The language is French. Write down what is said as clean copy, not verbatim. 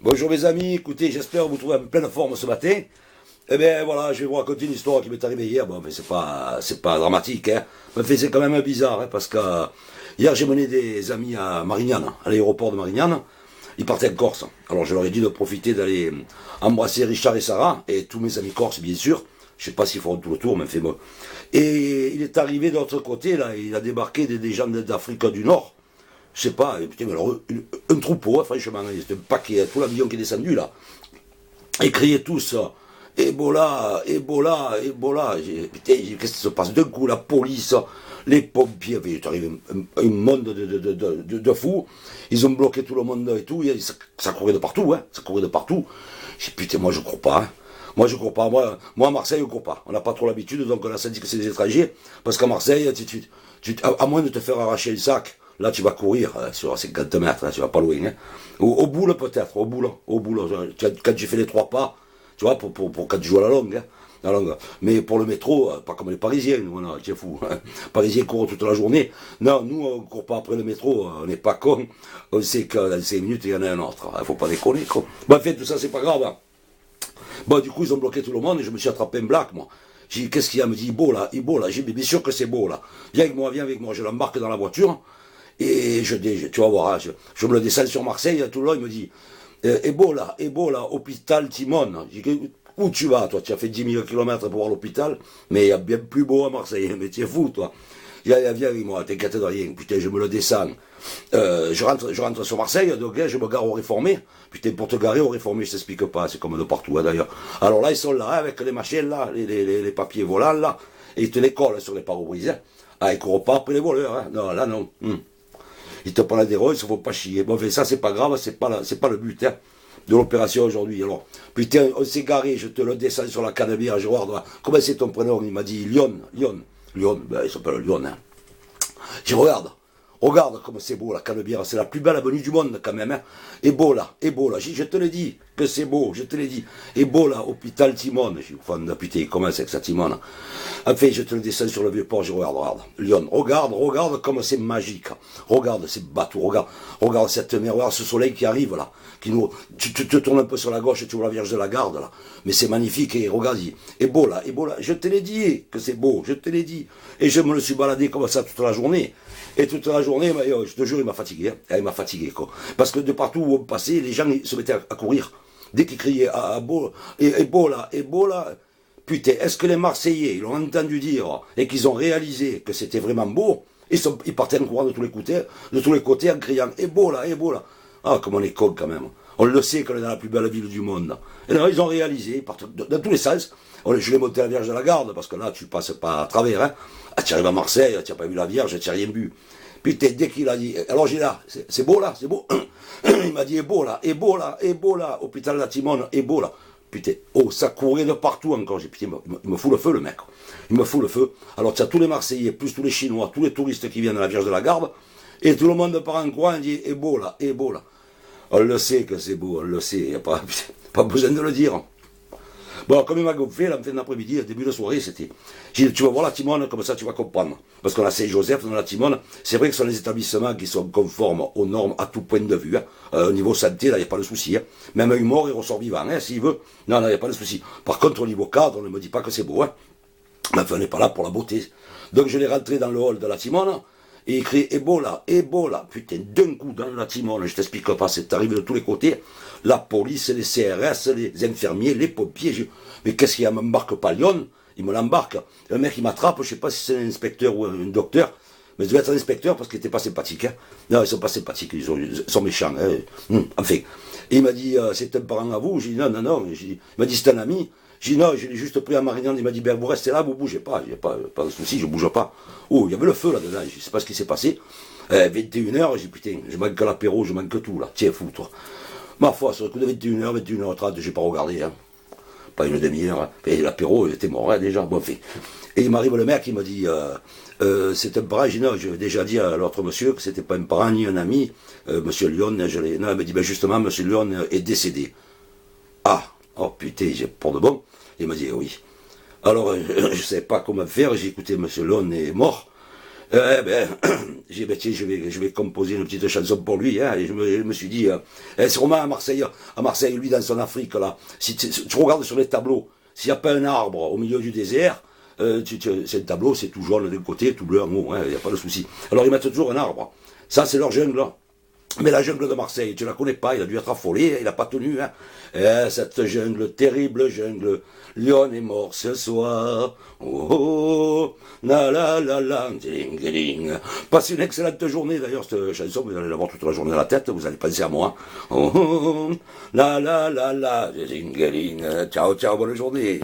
Bonjour mes amis, écoutez, j'espère vous trouver en pleine forme ce matin. Eh bien voilà, je vais vous raconter une histoire qui m'est arrivée hier. Bon, mais c'est pas dramatique, hein. Mais c'est quand même bizarre, hein, parce que hier j'ai mené des amis à Marignane, à l'aéroport de Marignane. Ils partaient en Corse. Alors je leur ai dit de profiter d'aller embrasser Richard et Sarah, et tous mes amis corses, bien sûr. Je sais pas s'ils feront tout le tour, mais fait moi. Et il est arrivé de l'autre côté, là, il a débarqué des gens d'Afrique du Nord. Je sais pas, putain, mais alors, un troupeau, hein, franchement, c'était un paquet, tout l'avion qui est descendu là. Ils criaient tous, Ebola, Ebola, Ebola. Putain, qu'est-ce qui se passe? D'un coup, la police, les pompiers, il est arrivé un monde de fous. Ils ont bloqué tout le monde et tout, ça courait de partout, hein, ça courait de partout. J'ai dit, putain, moi je cours pas, hein. Moi je cours pas, moi à Marseille je cours pas. On n'a pas trop l'habitude, donc on a senti que c'est des étrangers. Parce qu'à Marseille, à moins de te faire arracher le sac, là, tu vas courir sur 50 mètres, là, tu vas pas loin. Hein. Au bout, peut-être, au bout. Quand tu fais les 3 pas, tu vois, pour quand tu joues à la longue. Hein, la longue. Mais pour le métro, pas comme les Parisiens, nous, tu es fou. Hein. Les Parisiens courent toute la journée. Non, nous, on court pas après le métro, on n'est pas cons. On sait que dans 5 minutes, il y en a un autre. Il faut pas déconner, quoi. Bon, en fait, tout ça, c'est pas grave. Hein. Bon, du coup, ils ont bloqué tout le monde et je me suis attrapé un black, moi. J'ai dit, qu'est-ce qu'il y a? Il me dit, Ebola. J'ai dit, bien sûr que c'est beau, là. Viens avec moi. Je l'embarque dans la voiture. Et tu vas voir, hein, je me le descends sur Marseille, tout le long, il me dit, Ebola, hôpital Timone. J'ai dit, où tu vas, toi? Tu as fait 10 000 km pour voir l'hôpital, mais il y a bien plus beau à Marseille, mais tu es fou, toi. Viens avec moi, t'inquiète de rien. Putain, je me le descends. Je rentre sur Marseille, donc je me gare au Réformé. Putain, pour te garer au Réformé, je t'explique pas, c'est comme de partout, hein, d'ailleurs. Alors là, ils sont là, hein, avec les machines, là, les papiers volants, là, et ils te les collent sur les pare-brises. Hein. Ah, ils courent pas après les voleurs, hein. Non, là, non. Ils te prennent des rôles, il ne faut pas chier. Bon, ça, c'est pas grave, c'est pas le but, hein, de l'opération aujourd'hui. Alors, putain, on s'est garé, je te le descends sur la cannebière, je regarde, comment c'est ton prénom? Il m'a dit Lyon, ben, il s'appelle Lyon, hein. Je regarde comme c'est beau la Canebière, c'est la plus belle avenue du monde quand même, hein. Ebola, je te l'ai dit que c'est beau, je te l'ai dit. Ebola, hôpital Timone, je suis fan de putain, il commence avec sa Timone. Enfin, je te le descends sur le vieux port, je regarde. Lyon, regarde comme c'est magique. Regarde ces bateaux, regarde cette mer, regarde ce soleil qui arrive là. Tu te tournes un peu sur la gauche et tu vois la Vierge de la Garde là. Mais c'est magnifique et regarde, Ebola, je te l'ai dit que c'est beau, je te l'ai dit. Et je me le suis baladé comme ça toute la journée. Et toute la journée, je te jure, il m'a fatigué. Hein. Il m'a fatigué, quoi. Parce que de partout où on passait, les gens se mettaient à courir. Dès qu'ils criaient Ebola, putain, est-ce que les Marseillais, ils l'ont entendu dire et qu'ils ont réalisé que c'était vraiment beau, ils partaient en courant de tous les côtés en criant Ebola. Ah, comme on est con quand même. On le sait qu'on est dans la plus belle ville du monde. Et là, ils ont réalisé, ils partent dans tous les sens. Je l'ai monté à la Vierge de la Garde, parce que là, tu passes pas à travers. Hein. Ah, tu arrives à Marseille, tu n'as pas vu la Vierge, tu n'as rien vu. Putain, dès qu'il a dit... Alors j'ai là, c'est beau là, c'est beau. Il m'a dit Ebola, hôpital de la Timone, Ebola. Putain, oh, ça courait de partout encore. Putain, il me fout le feu, le mec. Il me fout le feu. Alors tu as tous les Marseillais, plus tous les Chinois, tous les touristes qui viennent à la Vierge de la Garde, et tout le monde part en courant et dit Ebola. On le sait que c'est beau, on le sait, il n'y a pas besoin de le dire. Bon, comme il m'a gonflé, la fin d'après-midi, début de soirée, c'était... J'ai dit, tu vas voir la Timone, comme ça tu vas comprendre. Parce qu'on a Saint-Joseph dans la Timone, c'est vrai que ce sont les établissements qui sont conformes aux normes à tout point de vue. Hein. Au niveau santé, là, il n'y a pas de souci. Hein. Même un mort, il ressort vivant, hein, s'il veut. Non, il n'y a pas de souci. Par contre, au niveau cadre, on ne me dit pas que c'est beau. Hein. Mais enfin, on n'est pas là pour la beauté. Donc je l'ai rentré dans le hall de la Timone, et il crie Ebola. Putain, d'un coup dans la Timone, je t'explique pas, c'est arrivé de tous les côtés. La police, les CRS, les infirmiers, les pompiers. Mais qu'est-ce qu'il y a, m'embarque pas Lyon? Il me l'embarque. Le mec, il m'attrape, je sais pas si c'est un inspecteur ou un docteur, mais il doit être un inspecteur parce qu'il était pas sympathique. Hein. Non, ils sont pas sympathiques, ils sont méchants. Hein. Enfin. Et il m'a dit, c'est un parent à vous? J'ai dit, non. Il m'a dit, c'est un ami. J'ai dit, non, je l'ai juste pris à Marignane. Il m'a dit, ben, vous restez là, vous bougez pas. J'ai pas de souci, je bouge pas. Oh, il y avait le feu là-dedans, je sais pas ce qui s'est passé. 21h, j'ai dit, putain, je manque l'apéro, je manque tout là. Tiens, fou, toi. Ma foi, sur le coup de 21h, 21h30, j'ai pas regardé. Hein. Pas une demi-heure. Hein. Et l'apéro, il était mort, hein, déjà. Bon, fait. Et il m'arrive le mec, il m'a dit, c'est un parent. J'ai dit, non, j'ai déjà dit à l'autre monsieur que c'était pas un parent ni un ami. Monsieur Lyon, non, il m'a dit, ben justement, monsieur Lyon est décédé. Ah, oh putain, j'ai pour de bon. Il m'a dit, oui. Alors, je ne savais pas comment faire, j'ai écouté monsieur Lyon est mort. J'ai dit, ben, tiens, je vais composer une petite chanson pour lui, hein, et je me suis dit, sûrement à Marseille, lui, dans son Afrique, là, si tu regardes sur les tableaux, s'il n'y a pas un arbre au milieu du désert, c'est un tableau, c'est tout jaune d'un côté, tout bleu en haut, il n'y a pas de souci. Alors ils mettent toujours un arbre. Ça, c'est leur jungle, là. Mais la jungle de Marseille, tu la connais pas, il a dû être affolé, il n'a pas tenu, hein. Cette jungle, terrible jungle, Lyon est mort ce soir. Oh, oh, la la la la, ding ding. Passez une excellente journée, d'ailleurs, cette chanson, vous allez l'avoir toute la journée à la tête, vous allez penser à moi. Oh, oh, la la la la, ding ding. Ciao, ciao, bonne journée.